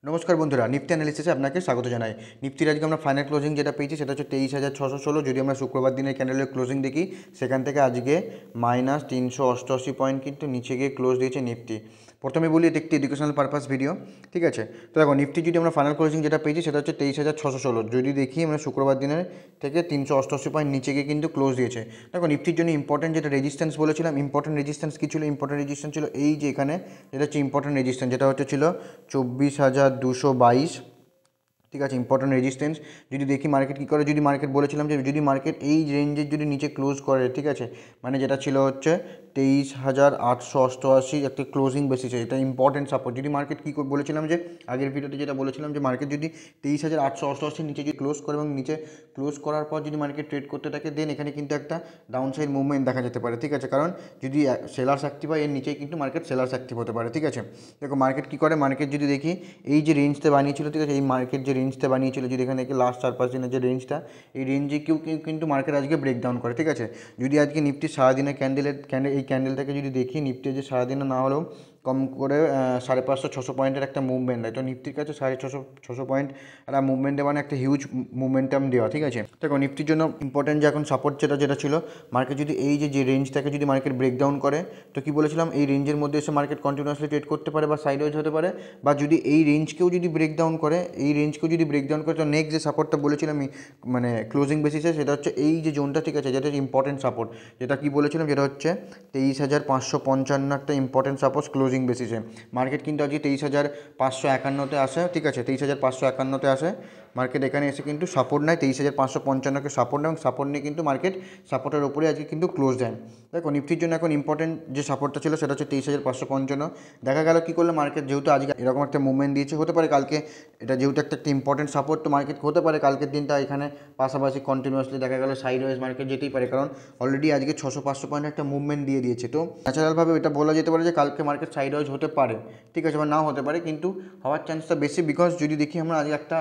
নমস্কার বন্ধুরা, নিফটি অ্যানালিসিসে আপনাকে স্বাগত জানাই। নিফটির আজকে আমরা ফাইনাল ক্লোজিং যেটা পেয়েছি সেটা হচ্ছে 23,616। যদি আমরা শুক্রবার দিনের ক্যান্ডেলের ক্লোজিং দেখি, সেখান থেকে আজকে -388 পয়েন্ট কিন্তু নিচে গিয়ে ক্লোজ দিয়েছে নিফটি। প্রথমে বলি এটি একটি এডুকেশনাল পারপাস ভিডিও, ঠিক আছে। তো দেখো, নিফটি যদি আমরা ফাইনাল ক্লোজিং যেটা পেয়েছি সেটা হচ্ছে 23,616। যদি দেখি আমরা শুক্রবার দিনের থেকে 388 পয়েন্ট নিচে গিয়ে কিন্তু ক্লোজ দিয়েছে। দেখো, নিফটির জন্য ইম্পর্টেন্ট যেটা রেজিস্ট্যান্স বলেছিলাম, ইম্পর্টেন্ট রেজিস্ট্যান্স কী ছিল? ইম্পর্টেন্ট রেজিস্ট্যান্স ছিল এই যে এখানে, যেটা হচ্ছে ইম্পর্টেন্ট রেজিস্ট্যান্স, যেটা হচ্ছে ছিল 24,222, ঠিক আছে, ইম্পর্টেন্ট রেজিস্ট্যান্স। যদি দেখি মার্কেট কী করে, যদি মার্কেট বলেছিলাম যে যদি মার্কেট এই রেঞ্জের যদি নিচে ক্লোজ করে, ঠিক আছে, মানে যেটা ছিল হচ্ছে 23,888 একটা ক্লোজিং বেসিসে, এটা ইম্পর্টেন্ট সাপোর্ট। যদি মার্কেট কী বলেছিলাম যে আগের ভিডিওতে যেটা বলেছিলাম যে মার্কেট যদি 23,888 নিচে যদি ক্লোজ করে এবং নিচে ক্লোজ করার পর যদি মার্কেট ট্রেড করতে থাকে, দেন এখানে কিন্তু একটা ডাউন সাইড মুভমেন্ট দেখা যেতে পারে, ঠিক আছে। কারণ যদি সেলার্স অ্যাক্টিভ হয়, এর নিচেই কিন্তু মার্কেট সেলার্স অ্যাক্টিভ হতে পারে, ঠিক আছে। দেখো মার্কেট কী করে, মার্কেট যদি দেখি এই যে রেঞ্জতে বানিয়েছিল, ঠিক আছে, এই মার্কেট যে রেঞ্জটা বানিয়েছিল, যদি এখানে দেখি লাস্ট 4-5 দিনের যে রেঞ্জটা, এই রেঞ্জে কেউ কিন্তু মার্কেট আজকে ব্রেকডাউন করে, ঠিক আছে। যদি আজকে নিফটি সারাদিনের এই ক্যান্ডেলটাকে যদি দেখি, নিফটি যে সারাদিনে না হলেও কম করে 550-600 পয়েন্টের একটা মুভমেন্ট দেয়, তো নিফটির কাছে 650-600 পয়েন্ট একটা মুভমেন্ট দেওয়া মানে একটা হিউজ মোমেন্টাম দেওয়া, ঠিক আছে। দেখো নিফটির জন্য ইম্পর্টেন্ট যে এখন সাপোর্ট যেটা ছিল, মার্কেট যদি এই যে রেঞ্জটাকে যদি মার্কেট ব্রেকডাউন করে, তো কি বলেছিলাম, এই রেঞ্জের মধ্যে এসে মার্কেট কন্টিনিউয়াসলি ট্রেড করতে পারে বা সাইডওয়েজ হতে পারে, বা যদি এই রেঞ্জকেও যদি ব্রেকডাউন করে, তো নেক্সট যে সাপোর্টটা বলেছিলাম মানে ক্লোজিং বেসিসে, সেটা হচ্ছে এই যে জোনটা, ঠিক আছে, যেটা ইম্পর্টেন্ট সাপোর্ট, যেটা কি বলেছিলাম, যেটা হচ্ছে 23,555 একটা ইম্পর্টেন্ট সাপোর্ট ক্লোজিং বেসিসে। মার্কেট কিন্তু আজকে 23,551-তে আসে, ঠিক আছে, 23,551-তে আসে মার্কেট। এখানে এসে কিন্তু সাপোর্ট নেয় 23,555-কে সাপোর্ট নেয়, এবং সাপোর্ট নিয়ে কিন্তু মার্কেট সাপোর্টের উপরে আজকে কিন্তু ক্লোজ দেয়। দেখো নিফটির জন্য এখন ইম্পর্টেন্ট যে সাপোর্টটা ছিল সেটা হচ্ছে 23,555। দেখা গেল কী করলো মার্কেট, যেহেতু আজকে এরকম একটা মুভমেন্ট দিয়েছে, হতে পারে কালকে এটা যেহেতু একটা ইম্পর্টেন্ট সাপোর্ট, তো মার্কেট হতে পারে কালকের দিনটা এখানে পাশাপাশি কন্টিনিউয়াসলি দেখা গেল সাইডওয়েজ মার্কেট যেতেই পারে, কারণ অলরেডি আজকে 600-500 পয়েন্ট একটা মুভমেন্ট দিয়ে দিয়েছে। তো ন্যাচারালভাবে এটা বলা যেতে পারে যে কালকে মার্কেট সাইডওয়েজ হতে পারে, ঠিক আছে, বা নাও হতে পারে, কিন্তু হওয়ার চান্সটা বেশি, বিকজ যদি দেখি আমরা আজকে একটা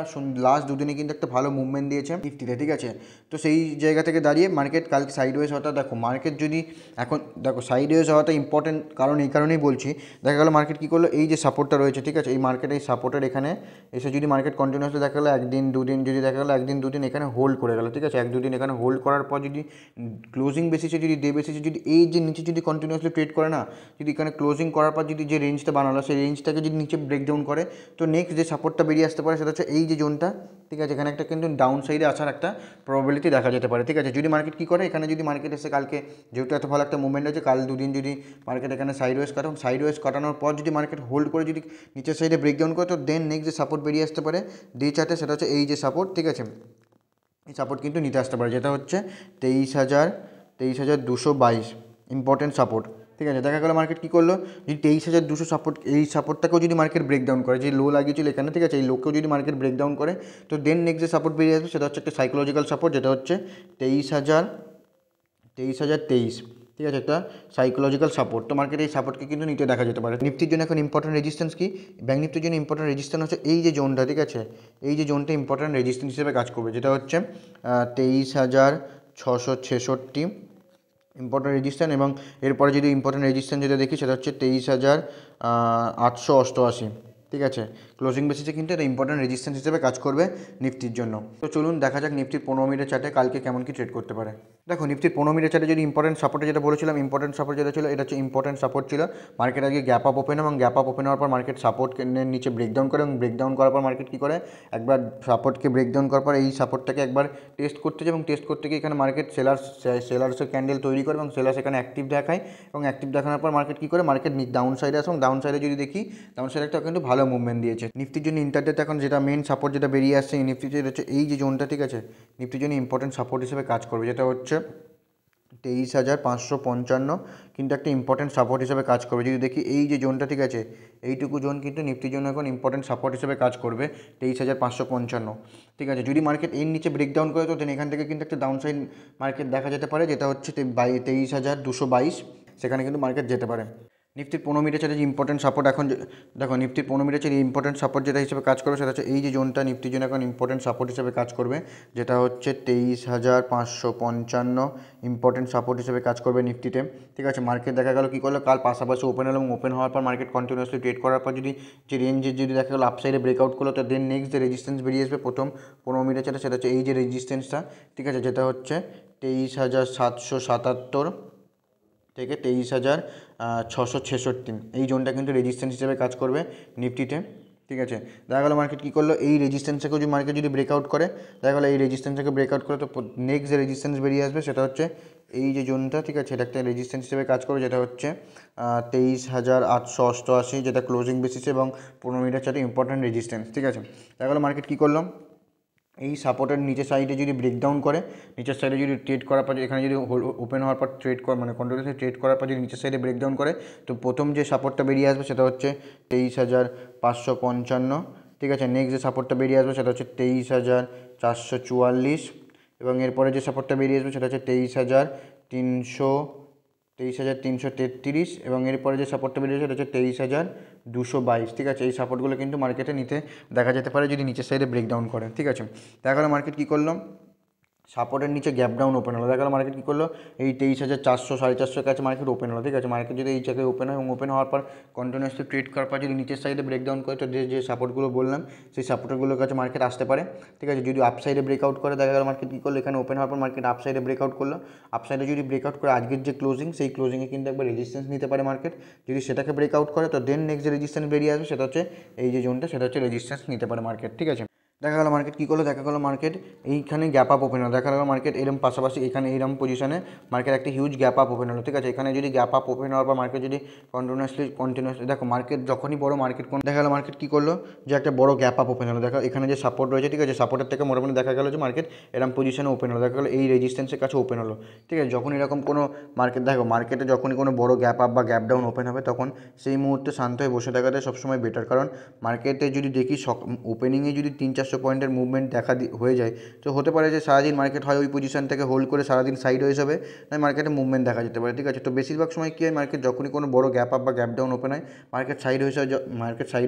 লাস্ট দুদিনে কিন্তু একটা ভালো মুভমেন্ট দিয়েছে নিফটিতে, ঠিক আছে। তো সেই জায়গা থেকে দাঁড়িয়ে মার্কেট কালকে সাইডওয়েজ হওয়াটা, দেখো মার্কেট যদি এখন দেখো সাইডওয়েজ হওয়াটা ইম্পর্টেন্ট, কারণ এই কারণেই বলছি। দেখা গেলো মার্কেট কী করলো, এই যে সাপোর্টটা রয়েছে, ঠিক আছে, এই মার্কেট এই সাপোর্টের এখানে এসে যদি মার্কেট কন্টিনিউয়াসলি দেখা গেলো একদিন দুদিন, যদি দেখা গেলো একদিন দুদিন এখানে হোল্ড করে গেলো, ঠিক আছে, 1-2 দিন এখানে হোল্ড করার পর যদি ক্লোজিং বেসিসে, যদি ডে বেসিসে যদি এই যে নিচে যদি কন্টিনিউয়াসলি ট্রেড করে না, যদি এখানে ক্লোজিং করার পর যদি যে রেঞ্জটা বানালো সেই রেঞ্জটাকে যদি নিচে ব্রেকডাউন করে, তো নেক্সট যে সাপোর্টটা বেরিয়ে আসতে পারে সেটা হচ্ছে এই যে জোনটা, ঠিক আছে। এখানে একটা কিন্তু ডাউন সাইডে আসার একটা প্রবাবিলিটি দেখা যেতে পারে, ঠিক আছে। যদি মার্কেট কী করে, এখানে যদি মার্কেট এসে কালকে যেহেতু এত ভালো একটা মুভমেন্ট হয়েছে, কাল দুদিন যদি মার্কেট এখানে সাইডওয়েজ কাটে, সাইডওয়েজ কাটানোর পর যদি মার্কেট হোল্ড করে যদি নিচের সাইডে ব্রেকডাউন করে, তো দেন নেক্সট যে সাপোর্ট বেরিয়ে আসতে পারে ডে চার্টে, সেটা হচ্ছে এই যে সাপোর্ট, ঠিক আছে। এই সাপোর্ট কিন্তু নিতে আসতে পারে, যেটা হচ্ছে 23,222 ইম্পর্টেন্ট সাপোর্ট, ঠিক আছে। দেখা গেলো মার্কেট কী করলো, যদি 23,200 সাপোর্ট, এই সাপোর্টটাকেও যদি মার্কেট ব্রেকডাউন করে, যে লো লাগিয়েছিল এখানে, ঠিক আছে, এই লোকেও যদি মার্কেট ব্রেকডাউন করে, তো দেন নেক্সট যে সাপোর্ট বেরিয়ে আসবে সেটা হচ্ছে একটা সাইকোলজিক্যাল সাপোর্ট, যেটা হচ্ছে 23,023, ঠিক আছে, একটা সাইকোলজিক্যাল সাপোর্ট। তো মার্কেট এই সাপোর্টকে কিন্তু নিতে দেখা যেতে পারে। নিফটির জন্য এখন ইম্পর্টেন্ট রেজিস্ট্যান্স কি, ব্যাঙ্ক নিফটির জন্য ইম্পর্টেন্ট রেজিস্ট্যান্স হচ্ছে এই যে জোনটা, ঠিক আছে, এই যে জোনটা ইম্পর্টেন্ট রেজিস্ট্যান্স হিসেবে কাজ করবে, যেটা হচ্ছে 23,666 ইম্পর্টেন্ট রেজিস্ট্যান্স। এবং এরপরে যদি ইম্পর্টেন্ট রেজিস্ট্যান্স যেটা দেখি সেটা হচ্ছে 23,888, ঠিক আছে। ক্লোজিং বেসিসে কিন্তু এটা ইম্পর্টেন্ট রেজিস্ট্যান্স হিসেবে কাজ করবে নিফটির জন্য। তো চলুন দেখা যাক নিফটির 15 মিনিটের চার্টে কালকে কেমন কি ট্রেড করতে পারে। দেখো নিফটির 15 মিনিটের চার্টে যদি ইম্পর্টেন্ট সাপোর্টে যেটা বলেছিলাম, ইম্পর্টেন্ট সাপোর্ট যেটা ছিল, এটা হচ্ছে ইম্পর্টেন্ট সাপোর্ট ছিল। মার্কেট আজকে গ্যাপ আপ ওপেন, এবং গ্যাপ আপ ওপেন হওয়ার পর মার্কেট সাপোর্টকে নিচে ব্রেকডাউন করে, এবং ব্রেকডাউন করার পর মার্কেট কী করে, একবার সাপোর্টকে ব্রেকডাউন করার পর এই সাপোর্টটাকে একবার টেস্ট করতে যায়, এবং টেস্ট করতে গিয়ে এখানে মার্কেট সেলার্সের ক্যান্ডেল তৈরি করে, এবং সেলার্স এখানে অ্যাক্টিভ দেখায়, এবং অ্যাক্টিভ দেখানোর পর মার্কেট কী করে, মার্কেট ডাউন সাইডে আসে, এবং ডাউন সাইডে যদি দেখি, ডাউন সাইডে একটা কিন্তু ভালো মুভমেন্ট দিয়েছে। নিফটির জন্য ইন্টারডেতে এখন যেটা মেন সাপোর্ট যেটা বেরিয়ে আসছে নিফটির, যেটা হচ্ছে এই যে জোনটা, ঠিক আছে, নিফটির জন্য ইম্পর্টেন্ট সাপোর্ট হিসেবে কাজ করবে, যেটা হচ্ছে 23,555 কিন্তু একটা ইম্পর্টেন্ট সাপোর্ট হিসেবে কাজ করবে। যদি দেখি এই যে জোনটা, ঠিক আছে, এইটুকু জোন কিন্তু নিফটির জন্য এখন ইম্পর্টেন্ট সাপোর্ট হিসেবে কাজ করবে 23,555, ঠিক আছে। যদি মার্কেট এর নিচে ব্রেকডাউন করে, তো দেন এখান থেকে কিন্তু একটা ডাউন সাইড মার্কেট দেখা যেতে পারে, যেটা হচ্ছে 23,222, সেখানে কিন্তু মার্কেট যেতে পারে। নিফটির 15 মিনিটের চার্টে যে ইম্পর্টেন্ট সাপোর্ট এখন দেখো নিফটির 15 মিনিটের চার্টে ইম্পর্টেন্ট সাপোর্ট যেটা হিসেবে কাজ করবে সেটা হচ্ছে এই যে জোনটা নিফটির জন্য এখন ইম্পর্টেন্ট সাপোর্ট হিসেবে কাজ করবে, যেটা হচ্ছে 23,555 ইম্পর্টেন্ট সাপোর্ট হিসেবে কাজ করবে নিফটিতে। ঠিক আছে, মার্কেট দেখা গেল কী করলো, কাল পাশাপাশি ওপেন হলো এবং ওপেন হওয়ার পর মার্কেট কন্টিনিউয়াসলি ট্রেড করার পর যদি যে রেঞ্জের যদি দেখা গেলো আপসাইডে ব্রেকআউট করলো, তো দেন নেক্সট যে রেজিস্ট্যান্স বেরিয়ে আসবে প্রথম 15 মিনিটের চার্টে, সেটা হচ্ছে এই যে রেজিস্ট্যান্সটা। ঠিক আছে, যেটা হচ্ছে 23,777 থেকে 23,666, এই জোনটা কিন্তু রেজিস্ট্যান্স হিসেবে কাজ করবে নিফটিতে। ঠিক আছে, দেখা গেলো মার্কেট কী করলো, এই রেজিস্ট্যান্সটাকে যদি মার্কেট যদি ব্রেকআউট করে, দেখা গেলো এই রেজিস্ট্যান্সটাকে ব্রেকআউট করে, তো নেক্সট যে রেজিস্ট্যান্স বেরিয়ে আসবে সেটা হচ্ছে এই যে জোনটা। ঠিক আছে, এটা একটা রেজিস্ট্যান্স হিসেবে কাজ করবে, যেটা হচ্ছে 23,888, যেটা ক্লোজিং বেসিসে এবং 15 মিনিটের চার্টে ইম্পর্ট্যান্ট রেজিস্ট্যান্স। ঠিক আছে, দেখা গেলো মার্কেট কী করলাম, এই সাপোর্টের নিচের সাইডে যদি ব্রেকডাউন করে, নিচের সাইডে যদি ট্রেড করার পর এখানে যদি ওপেন হওয়ার পর ট্রেড করা মানে কন্টিনিউসলি ট্রেড করার পর যদি নিচের সাইডে ব্রেকডাউন করে, তো প্রথম যে সাপোর্টটা বেরিয়ে আসবে সেটা হচ্ছে 23,555। ঠিক আছে, নেক্সট যে সাপোর্টটা বেরিয়ে আসবে সেটা হচ্ছে 23,444, এবং এরপরে যে সাপোর্টটা বেরিয়ে আসবে সেটা হচ্ছে 23,333, এবং এরপরে যে সাপোর্টটা বেরিয়ে আসবে সেটা হচ্ছে 23,222। ঠিক আছে, এই সাপোর্টগুলো কিন্তু মার্কেটে নিতে দেখা যেতে পারে যদি নিচের সাইডে ব্রেকডাউন করে। ঠিক আছে, দেখা গেলো মার্কেট কী করলো, সাপোর্টের নিচে গ্যাপ ডাউন ওপেন হলো, দেখা গেলো মার্কেট কী করলো, এই 23,400 450 কাছে মার্কেট ওপেন হলো। ঠিক আছে, মার্কেট যদি এই জায়গায় ওপেন হয় এবং ওপেন হওয়ার পর কন্টিনিউয়াসলি ট্রেড করার পর যদি নিচের সাইডে ব্রেকডাউন করে, তো যে সাপোর্টগুলো বললাম সেই সাপোর্টগুলোর কাছে মার্কেট আসতে পারে। ঠিক আছে, যদি আপসাইডে ব্রেকআউট করে, দেখা গেলো মার্কেট কী করলো, এখানে ওপেন হওয়ার পর মার্কেট আপসাইডে ব্রেকআউট করলো, আপসাইডে যদি ব্রেকআউট করে আজকের যে ক্লোজিং, সেই ক্লোজিংয়ে কিন্তু একবার রেজিস্ট্যান্স নিতে পারে মার্কেট। যদি সেটাকে ব্রেকআউট করে, তো দেন নেক্সট যে রেজিস্ট্যান্স বেরিয়ে আসবে সেটা হচ্ছে এই যে জোনটা, সেটা হচ্ছে রেজিস্ট্যান্স নিতে পারে মার্কেট। ঠিক আছে, দেখা গেলো মার্কেট কী করলো, দেখা গেলো মার্কেট এইখানে গ্যাপ আপ ওপেন হলো, দেখা গেলো মার্কেট এরম পাশাপাশি এখানে এইরকম পজিশনে মার্কেট একটা হিউজ গ্যাপ আপ ওপেন হলো। ঠিক আছে, এখানে যদি গ্যাপ আপ ওপেন হওয়ার পর মার্কেট যদি কন্টিনিউয়াসলি দেখো মার্কেট যখনই বড় মার্কেট কোন দেখা গেলো মার্কেট কী করলো, যে একটা বড় গ্যাপ আপ ওপেন হলো, দেখা এখানে যে সাপোর্ট রয়েছে, ঠিক আছে, সাপোর্টের থেকে মোটামুটি দেখা গেলো যে মার্কেট এরম পজিশনে ওপেন হলো, দেখা গেলো এই রেজিস্ট্যান্সের কাছে ওপেন হলো। ঠিক আছে, যখন এরকম কোনো মার্কেট দেখো মার্কেটে যখনই কোনো বড় গ্যাপ আপ বা গ্যাপ ডাউন ওপেন হবে, তখন সেই মুহূর্তে শান্ত হয়ে বসে থাকাটাই সবসময় বেটার, কারণ মার্কেটে যদি দেখি ওপেনিংয়ে যদি 300-400 পয়েন্টের মুভমেন্ট দেখা হয়ে যায়, তো হতে পারে যে সারাদিন মার্কেট হয় ওই পজিশন থেকে হোল্ড করে সারাদিন সাইড হয়ে যাবে, নয় মার্কেটে মুভমেন্ট দেখা যেতে পারে। ঠিক আছে, তো বেশিরভাগ সময় কী হয়, মার্কেট যখনই কোনো বড় গ্যাপ আপ বা গ্যাপ ডাউন ওপেন হয়, মার্কেট সাইড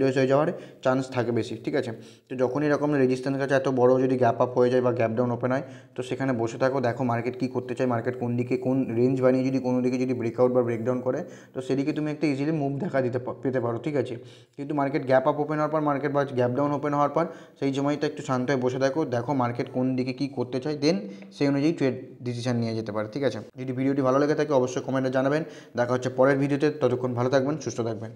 হয়ে যাওয়ার চান্স থাকে বেশি। ঠিক আছে, তো যখনই এরকম রেজিস্ট্যান্স কাছে এত বড় যদি গ্যাপ আপ হয়ে যায় বা গ্যাপ ডাউন ওপেন হয়, তো সেখানে বসে থাকো, দেখো মার্কেট কী করতে চায়, মার্কেট কোন দিকে কোন রেঞ্জ বানিয়ে যদি কোনো দিকে যদি ব্রেকআউট বা ব্রেকডাউন করে, তো সেদিকে তুমি একটা ইজিলি মুভ দেখা পেতে পারো। ঠিক আছে, কিন্তু মার্কেট গ্যাপ আপ ওপেন হওয়ার পর মার্কেট বা গ্যাপ ডাউন ওপেন হওয়ার পর সেই সময়টা একটু শান্ত হয়ে বসে থাকো, দেখো মার্কেট কোন দিকে কী করতে চায়, দেন সেই অনুযায়ী ট্রেড ডিসিশন নিয়ে যেতে পারে। ঠিক আছে, যদি ভিডিওটি ভালো লেগে থাকে অবশ্যই কমেন্টে জানাবেন। দেখা হচ্ছে পরের ভিডিওতে, ততক্ষণ ভালো থাকবেন, সুস্থ থাকবেন।